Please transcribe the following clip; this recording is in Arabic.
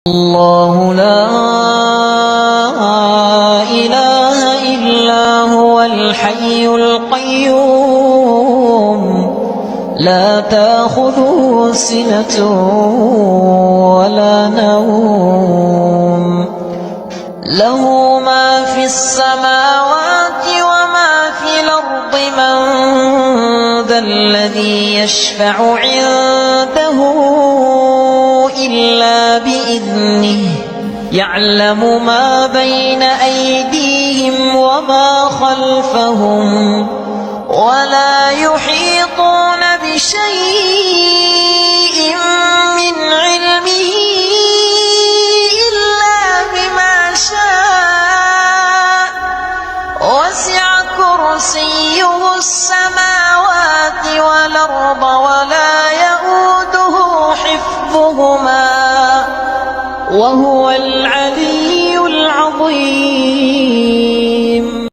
الله لا إله إلا هو الحي القيوم لا تأخذه سنة ولا نوم له ما في السماوات وما في الأرض من ذا الذي يشفع عنده إلا بإذنه يعلم ما بين أيديهم وما خلفهم ولا يحيطون بشيء من علمه إلا بما شاء وسع كرسيه السماوات والأرض ولا يئوده حفظهما وهو العلي